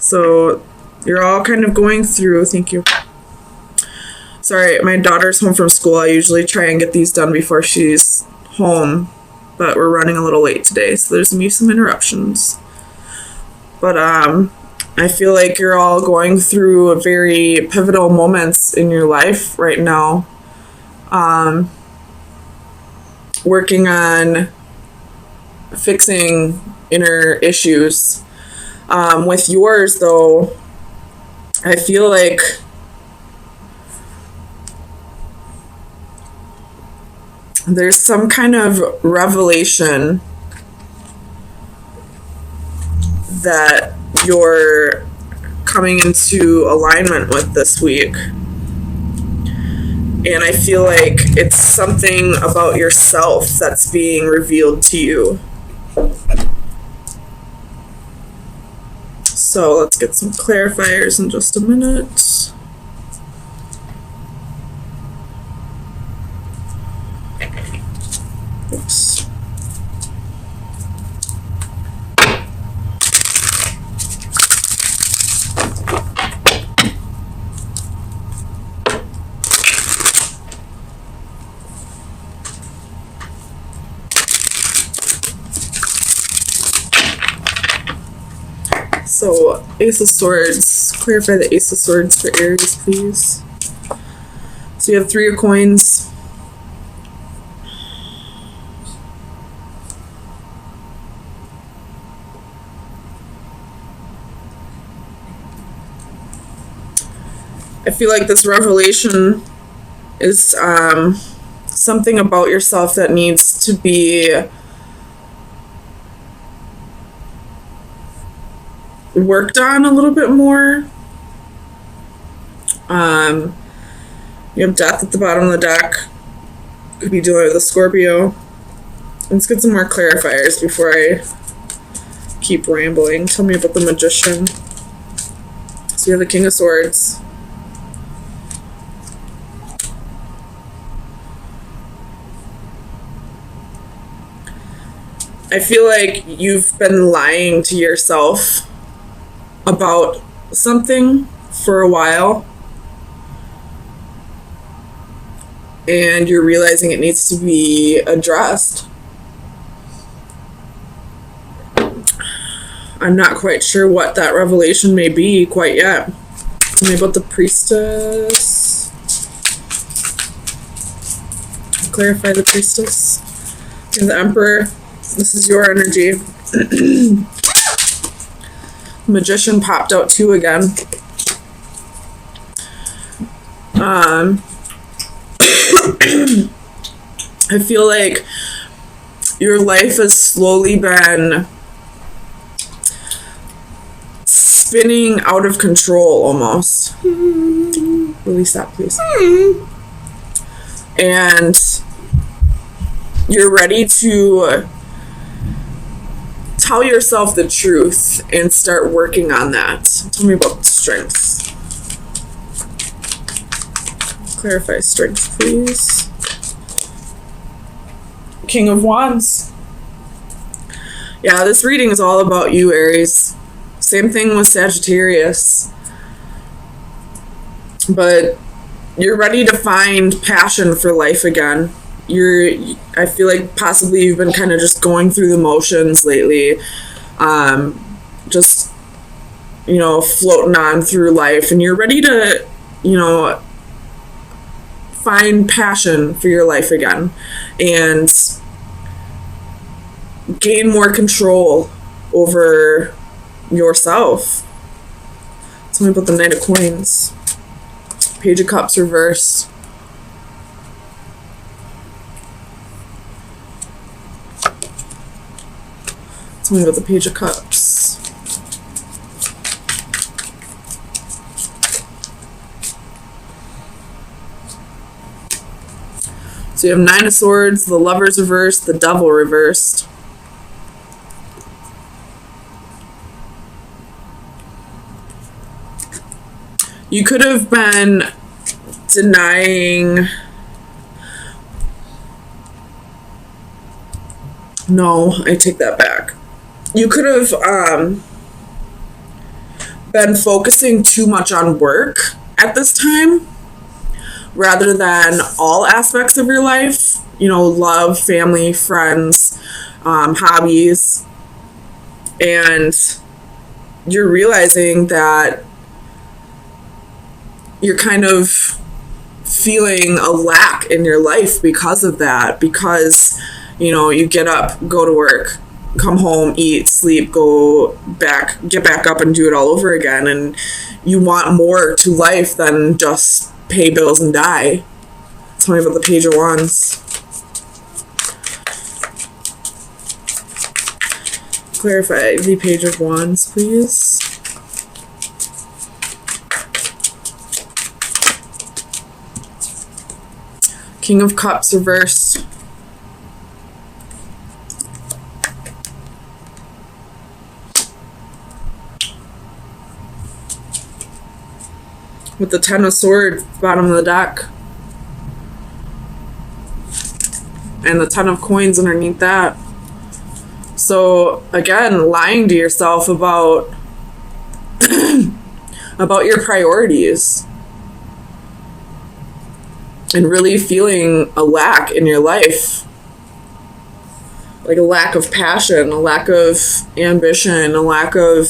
So you're all kind of going through, thank you. Sorry, my daughter's home from school. I usually try and get these done before she's home, but we're running a little late today, so there's gonna be some interruptions. But I feel like you're all going through very pivotal moments in your life right now. Working on fixing inner issues. With yours, though, I feel like there's some kind of revelation that you're coming into alignment with this week. And I feel like it's something about yourself that's being revealed to you. So let's get some clarifiers in just a minute. Oops. So, Ace of Swords. Clarify the Ace of Swords for Aries, please. So you have 3 of Coins. I feel like this revelation is something about yourself that needs to be worked on a little bit more. You have Death at the bottom of the deck. Could be dealing with a Scorpio. Let's get some more clarifiers before I keep rambling. Tell me about the Magician. So you have the King of Swords. I feel like you've been lying to yourself about something for a while, and you're realizing it needs to be addressed. I'm not quite sure what that revelation may be quite yet. Tell me about the Priestess. Clarify the Priestess. And the Emperor. This is your energy. Magician popped out 2 again. I feel like your life has slowly been spinning out of control almost. Release that, please. And you're ready to tell yourself the truth and start working on that. Tell me about strengths. Clarify strengths, please. King of Wands. Yeah, this reading is all about you, Aries. Same thing with Sagittarius. But you're ready to find passion for life again. I feel like possibly you've been kind of just going through the motions lately. Just, floating on through life. And you're ready to, find passion for your life again. And gain more control over yourself. Tell me about the Knight of Coins. Page of Cups reversed. Tell me about the Page of Cups. So you have 9 of Swords, the Lovers reversed, the Devil reversed. You could have been denying... No, I take that back. You could have been focusing too much on work at this time rather than all aspects of your life, you know, love, family, friends, hobbies. And you're realizing that you're kind of feeling a lack in your life because of that, because, you know, you get up, go to work, come home, eat, sleep, get back up and do it all over again. And you want more to life than just pay bills and die. Tell me about the Page of Wands. Clarify the Page of Wands, please. King of Cups reversed. With the Ten of Swords, bottom of the deck. And the Ten of Coins underneath that. So, again, lying to yourself about about your priorities. And really feeling a lack in your life. Like a lack of passion, a lack of ambition, a lack of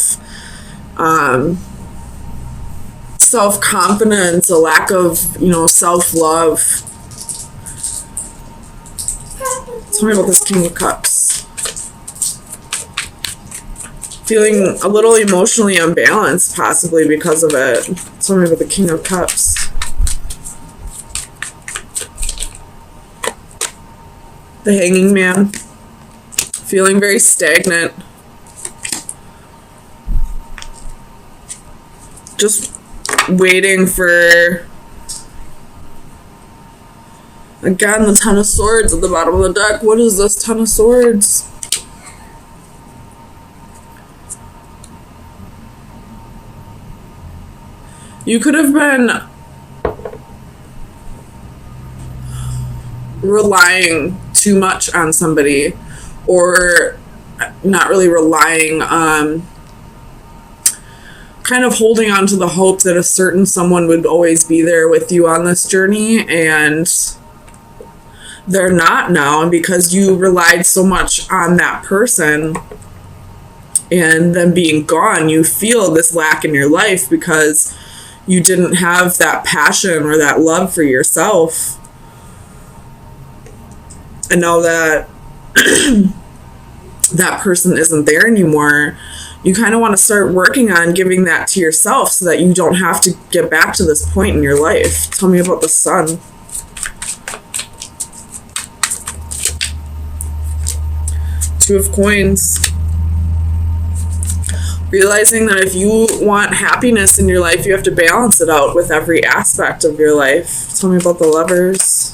self-confidence, a lack of, you know, self-love. Tell me about this King of Cups. Feeling a little emotionally unbalanced, possibly because of it. Tell me about the King of Cups. The Hanging Man. Feeling very stagnant. Just waiting for, again, the Ten of Swords at the bottom of the deck. What is this Ten of Swords? You could have been relying too much on somebody, or not really relying, kind of holding on to the hope that a certain someone would always be there with you on this journey, and they're not now. And because you relied so much on that person and them being gone, you feel this lack in your life because you didn't have that passion or that love for yourself. And now that that person isn't there anymore, you kind of want to start working on giving that to yourself so that you don't have to get back to this point in your life. Tell me about the Sun. Two of Coins. Realizing that if you want happiness in your life, you have to balance it out with every aspect of your life. Tell me about the Lovers.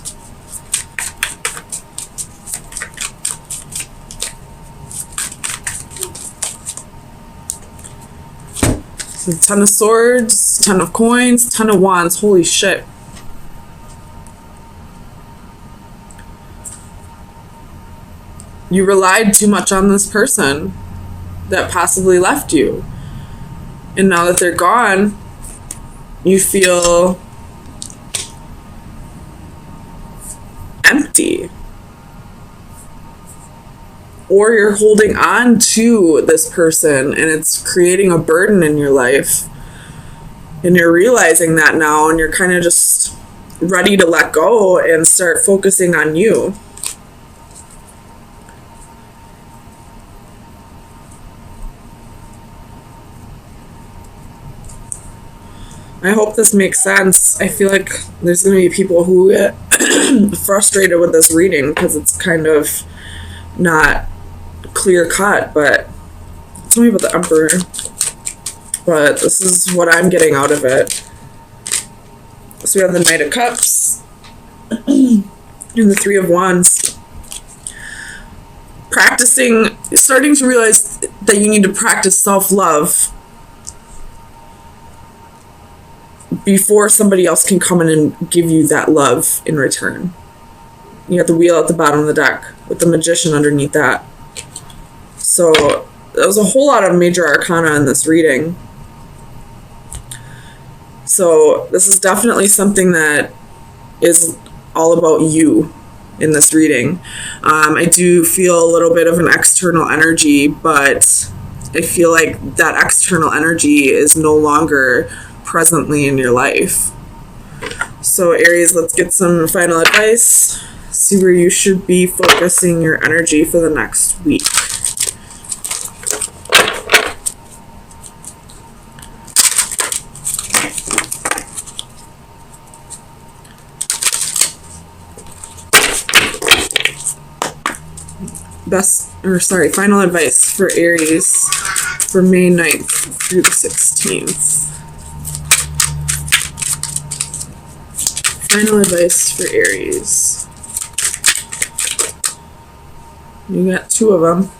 So Ten of Swords, Ten of Coins, Ten of Wands. Holy shit. You relied too much on this person that possibly left you. And now that they're gone, you feel empty. Or you're holding on to this person and it's creating a burden in your life. And you're realizing that now, and you're kind of just ready to let go and start focusing on you. I hope this makes sense. I feel like there's going to be people who get frustrated with this reading because it's kind of not clear cut, but tell me about the Emperor. But this is what I'm getting out of it. So we have the Knight of Cups and the Three of Wands. Starting to realize that you need to practice self-love before somebody else can come in and give you that love in return. You got the Wheel at the bottom of the deck with the Magician underneath that. So there was a whole lot of major arcana in this reading. So this is definitely something that is all about you in this reading. I do feel a little bit of an external energy, but I feel like that external energy is no longer presently in your life. So Aries, let's get some final advice. See where you should be focusing your energy for the next week. Final advice for Aries for May 9th through the 16th. Final advice for Aries. You got two of them.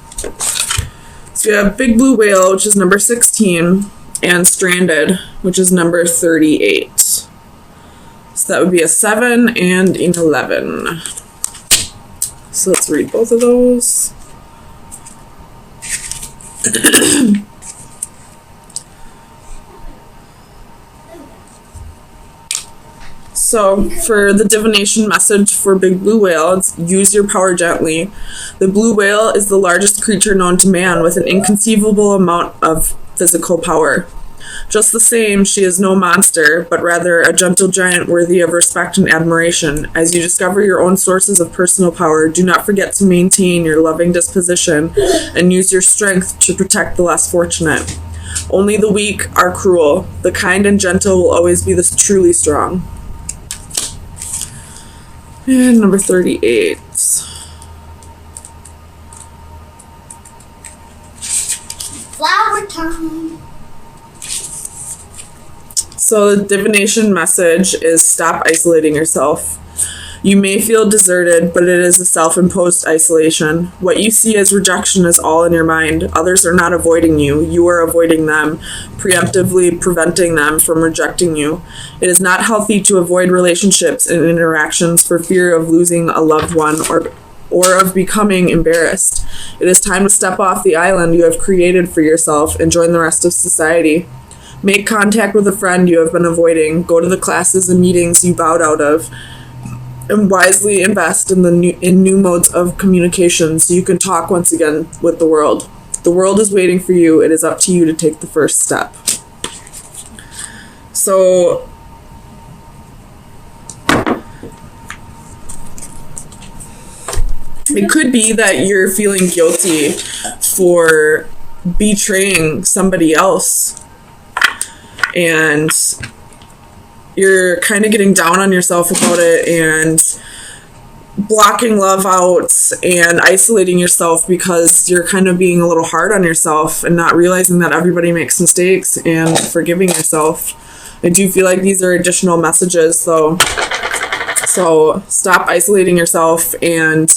So you have Big Blue Whale, which is number 16, and Stranded, which is number 38. So that would be a 7 and an 11. So let's read both of those. So for the divination message for Big Blue Whale, it's use your power gently. The blue whale is the largest creature known to man with an inconceivable amount of physical power. Just the same, she is no monster, but rather a gentle giant worthy of respect and admiration. As you discover your own sources of personal power, do not forget to maintain your loving disposition and use your strength to protect the less fortunate. Only the weak are cruel. The kind and gentle will always be the truly strong. And number 38. Flower time. So the divination message is stop isolating yourself. You may feel deserted, but it is a self-imposed isolation. What you see as rejection is all in your mind. Others are not avoiding you. You are avoiding them, preemptively preventing them from rejecting you. It is not healthy to avoid relationships and interactions for fear of losing a loved one or of becoming embarrassed. It is time to step off the island you have created for yourself and join the rest of society. Make contact with a friend you have been avoiding. Go to the classes and meetings you bowed out of. And wisely invest in new modes of communication so you can talk once again with the world. The world is waiting for you. It is up to you to take the first step. So it could be that you're feeling guilty for betraying somebody else, and you're kind of getting down on yourself about it and blocking love out and isolating yourself because you're kind of being a little hard on yourself and not realizing that everybody makes mistakes and forgiving yourself. I do feel like these are additional messages, so stop isolating yourself and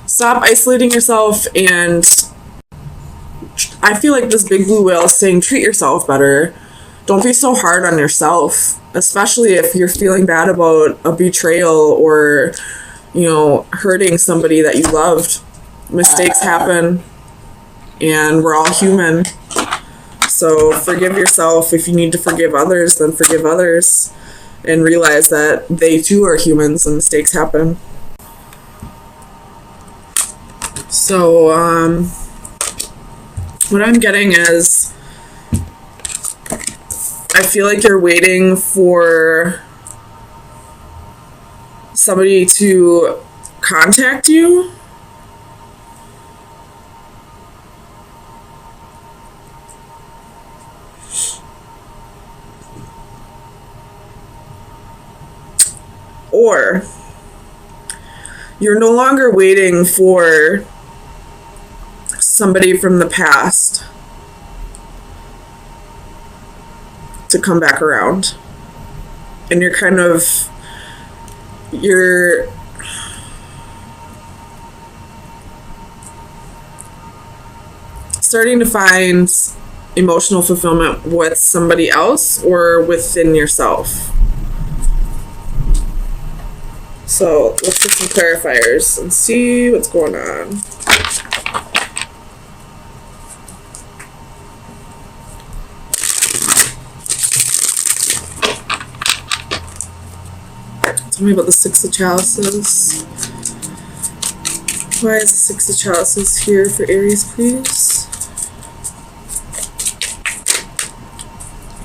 stop isolating yourself. And I feel like this Big Blue Whale is saying treat yourself better. Don't be so hard on yourself, especially if you're feeling bad about a betrayal or, hurting somebody that you loved. Mistakes happen and we're all human. So forgive yourself. If you need to forgive others, then forgive others and realize that they too are humans and mistakes happen. So, what I'm getting is, I feel like you're waiting for somebody to contact you. Or you're no longer waiting for somebody from the past to come back around, and you're starting to find emotional fulfillment with somebody else or within yourself. So let's get some clarifiers and see what's going on. Tell me about the Six of Chalices. Why is the Six of Chalices here for Aries, please?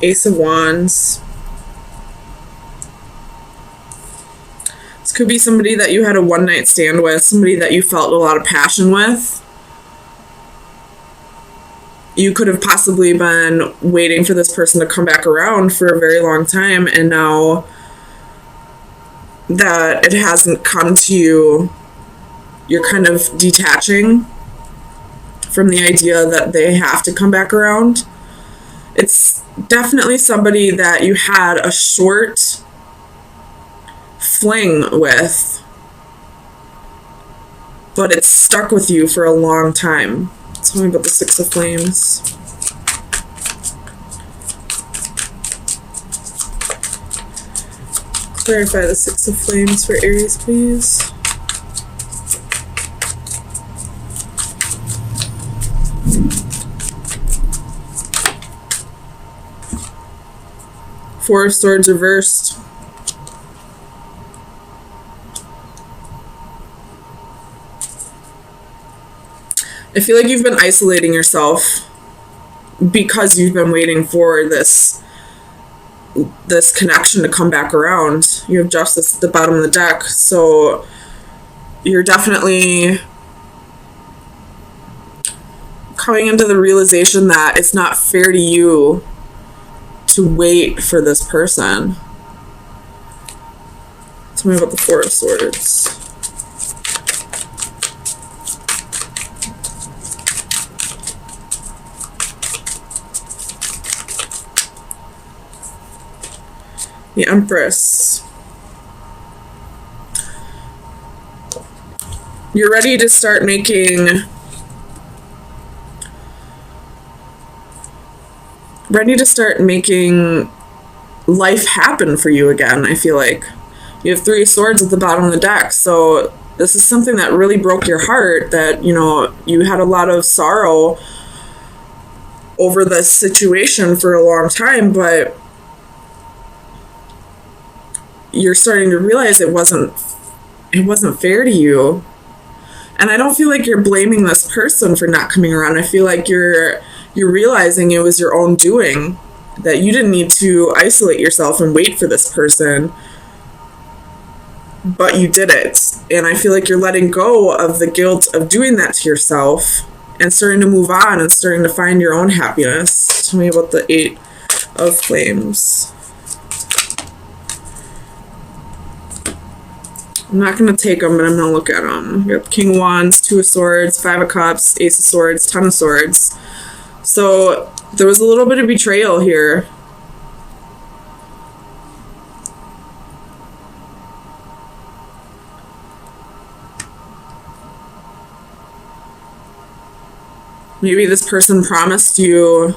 Ace of Wands. This could be somebody that you had a one-night stand with, somebody that you felt a lot of passion with. You could have possibly been waiting for this person to come back around for a very long time, and now that it hasn't come to you, you're kind of detaching from the idea that they have to come back around. It's definitely somebody that you had a short fling with, but it's stuck with you for a long time. Tell me about the Six of Flames. Clarify the Six of Flames for Aries, please. Four of Swords reversed. I feel like you've been isolating yourself because you've been waiting for this connection to come back around. You have Justice at the bottom of the deck, so you're definitely coming into the realization that it's not fair to you to wait for this person. Tell me about the Four of Swords. The Empress. You're ready to start making life happen for you again, I feel like. You have Three of Swords at the bottom of the deck, so this is something that really broke your heart, that, you know, you had a lot of sorrow over this situation for a long time, but you're starting to realize it wasn't fair to you. And I don't feel like you're blaming this person for not coming around. I feel like you're realizing it was your own doing, that you didn't need to isolate yourself and wait for this person, but you did it. And I feel like you're letting go of the guilt of doing that to yourself and starting to move on and starting to find your own happiness. Tell me about the Eight of Flames. I'm not going to take them, but I'm going to look at them. We have King of Wands, Two of Swords, Five of Cups, Ace of Swords, Ten of Swords. So there was a little bit of betrayal here. Maybe this person promised you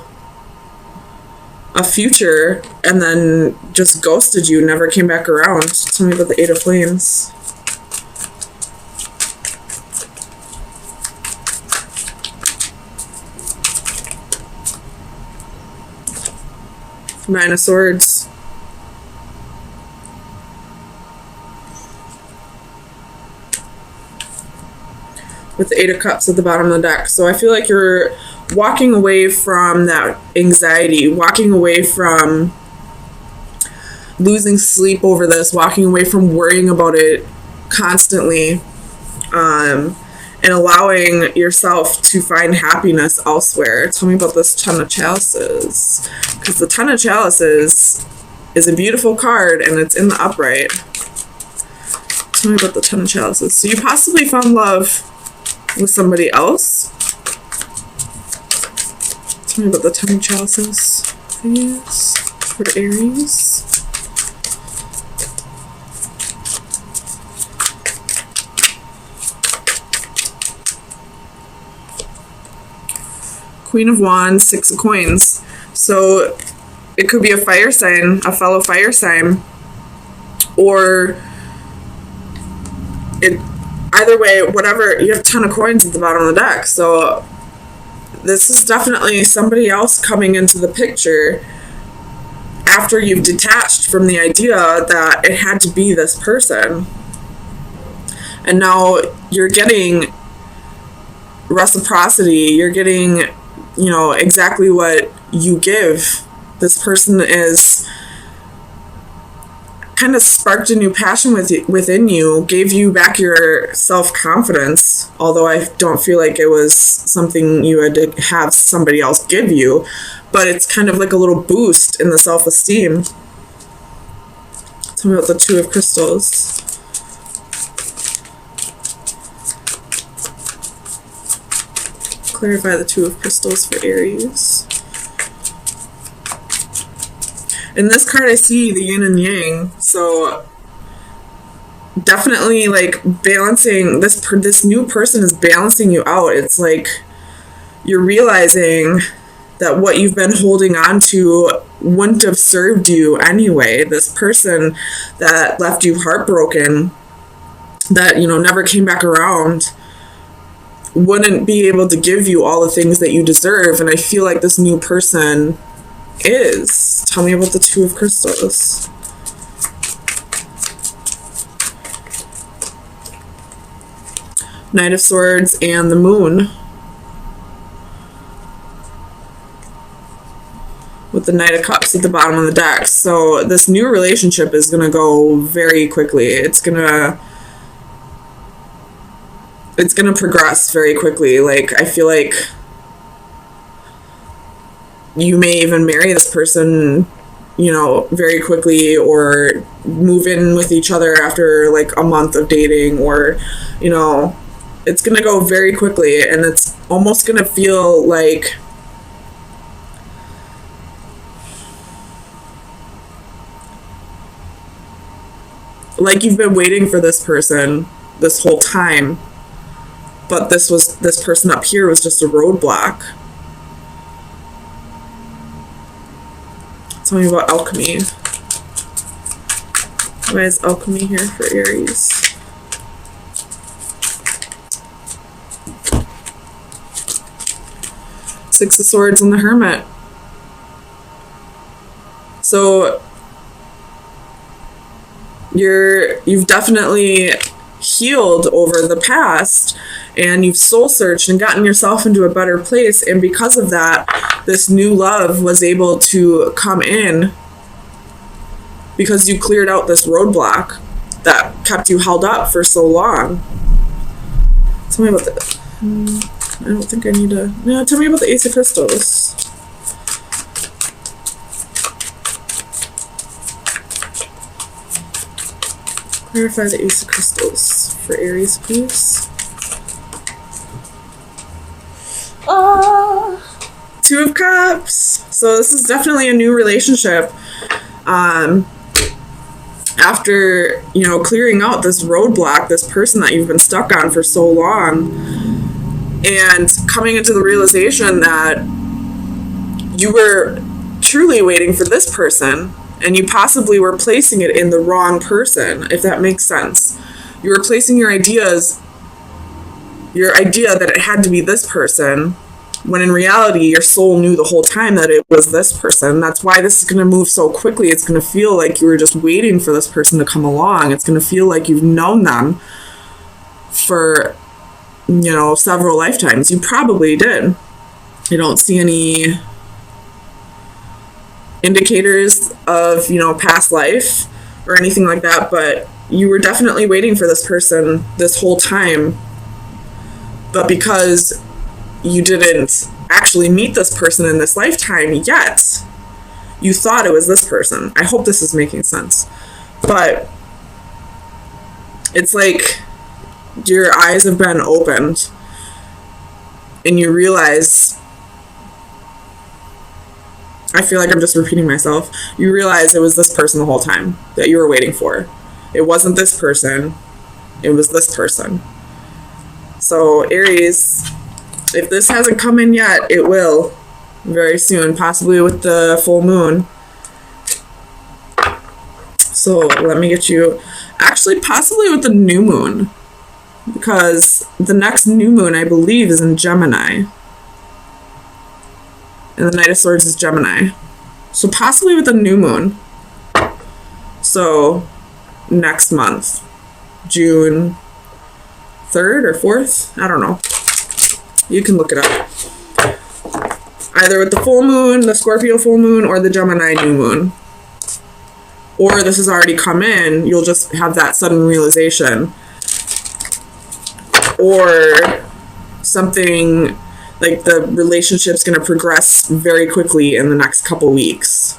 a future and then just ghosted you, never came back around. Tell me about the Eight of Flames. Nine of Swords. With the Eight of Cups at the bottom of the deck. So I feel like you're walking away from that anxiety, walking away from losing sleep over this, walking away from worrying about it constantly, and allowing yourself to find happiness elsewhere. Tell me about this Ten of Chalices, because the Ten of Chalices is a beautiful card and it's in the upright. Tell me about the Ten of Chalices. So you possibly found love with somebody else. Tell me about the Ten of Chalices, please, for Aries. Queen of Wands, Six of Coins. So it could be a fire sign, a fellow fire sign, or it either way, whatever, you have a ton of coins at the bottom of the deck. So this is definitely somebody else coming into the picture after you've detached from the idea that it had to be this person. And now you're getting reciprocity. You're getting, exactly what you give. This person is kind of sparked a new passion within you, gave you back your self-confidence, although I don't feel like it was something you had to have somebody else give you, but it's kind of like a little boost in the self-esteem. Tell me about the Two of Crystals. Clarify the Two of Crystals for Aries. In this card, I see the yin and yang, so definitely like balancing this new person is balancing you out. It's like you're realizing that what you've been holding on to wouldn't have served you anyway. This person that left you heartbroken, that never came back around, wouldn't be able to give you all the things that you deserve. And I feel like this new person is. Tell me about the Two of Crystals. Knight of Swords and the Moon. With the Knight of Cups at the bottom of the deck. So this new relationship is going to go very quickly. It's going to progress very quickly. Like, I feel like you may even marry this person, very quickly, or move in with each other after like a month of dating, or, it's going to go very quickly, and it's almost going to feel like you've been waiting for this person this whole time, but this person up here was just a roadblock. Tell me about alchemy. Why is alchemy here for Aries? Six of Swords and the Hermit. So you've definitely healed over the past, and you've soul searched and gotten yourself into a better place, and because of that, this new love was able to come in because you cleared out this roadblock that kept you held up for so long. Tell me about the I don't think I need to. No, tell me about the Ace of Crystals. Clarify the Ace of Crystals for Aries, please. Two of Cups. So this is definitely a new relationship. After, clearing out this roadblock, this person that you've been stuck on for so long, and coming into the realization that you were truly waiting for this person, and you possibly were placing it in the wrong person, if that makes sense. You were placing your idea that it had to be this person, when in reality, your soul knew the whole time that it was this person. That's why this is going to move so quickly. It's going to feel like you were just waiting for this person to come along. It's going to feel like you've known them for, several lifetimes. You probably did. I don't see any indicators of, past life or anything like that, but you were definitely waiting for this person this whole time. But because you didn't actually meet this person in this lifetime yet, you thought it was this person. I hope this is making sense. But it's like your eyes have been opened and you realize, I feel like I'm just repeating myself, you realize it was this person the whole time that you were waiting for. It wasn't this person, it was this person. So Aries, if this hasn't come in yet, it will very soon, possibly with the full moon. So let me get you, actually possibly with the new moon. because the next new moon, I believe, is in Gemini. And the Knight of Swords is Gemini. So possibly with a new moon. So next month, June 3rd or 4th? I don't know. You can look it up. Either with the full moon, the Scorpio full moon, or the Gemini new moon. Or this has already come in, you'll just have that sudden realization. Or something like the relationship's going to progress very quickly in the next couple weeks.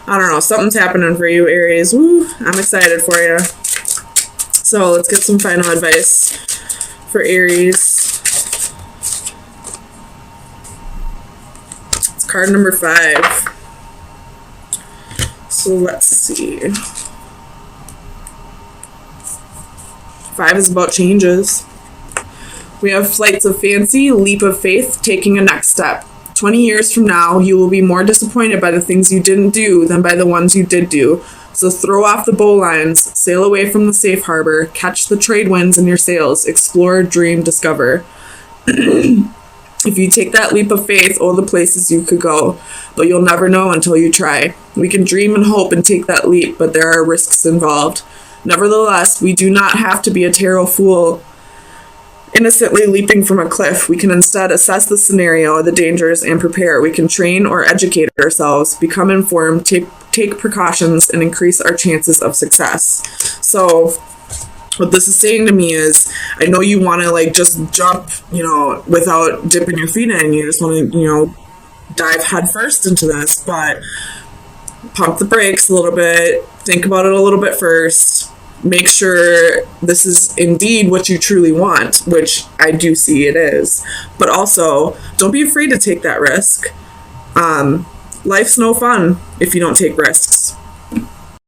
I don't know, something's happening for you, Aries. Woo, I'm excited for you. So let's get some final advice for Aries. It's card number 5. So let's see. 5 is about changes. We have flights of fancy, leap of faith, taking a next step. 20 years from now, you will be more disappointed by the things you didn't do than by the ones you did do. So throw off the bowlines, sail away from the safe harbor, catch the trade winds in your sails, explore, dream, discover. If you take that leap of faith, all the places you could go, but you'll never know until you try. We can dream and hope and take that leap, but there are risks involved. Nevertheless, we do not have to be a tarot fool, innocently leaping from a cliff. We can instead assess the scenario, the dangers, and prepare. We can train or educate ourselves, become informed, take precautions, and increase our chances of success. So what this is saying to me is, I know you want to like just jump, without dipping your feet in. You just want to, dive head first into this, but pump the brakes a little bit. Think about it a little bit first. Make sure this is indeed what you truly want, which I do see it is. But also, don't be afraid to take that risk. Life's no fun if you don't take risks.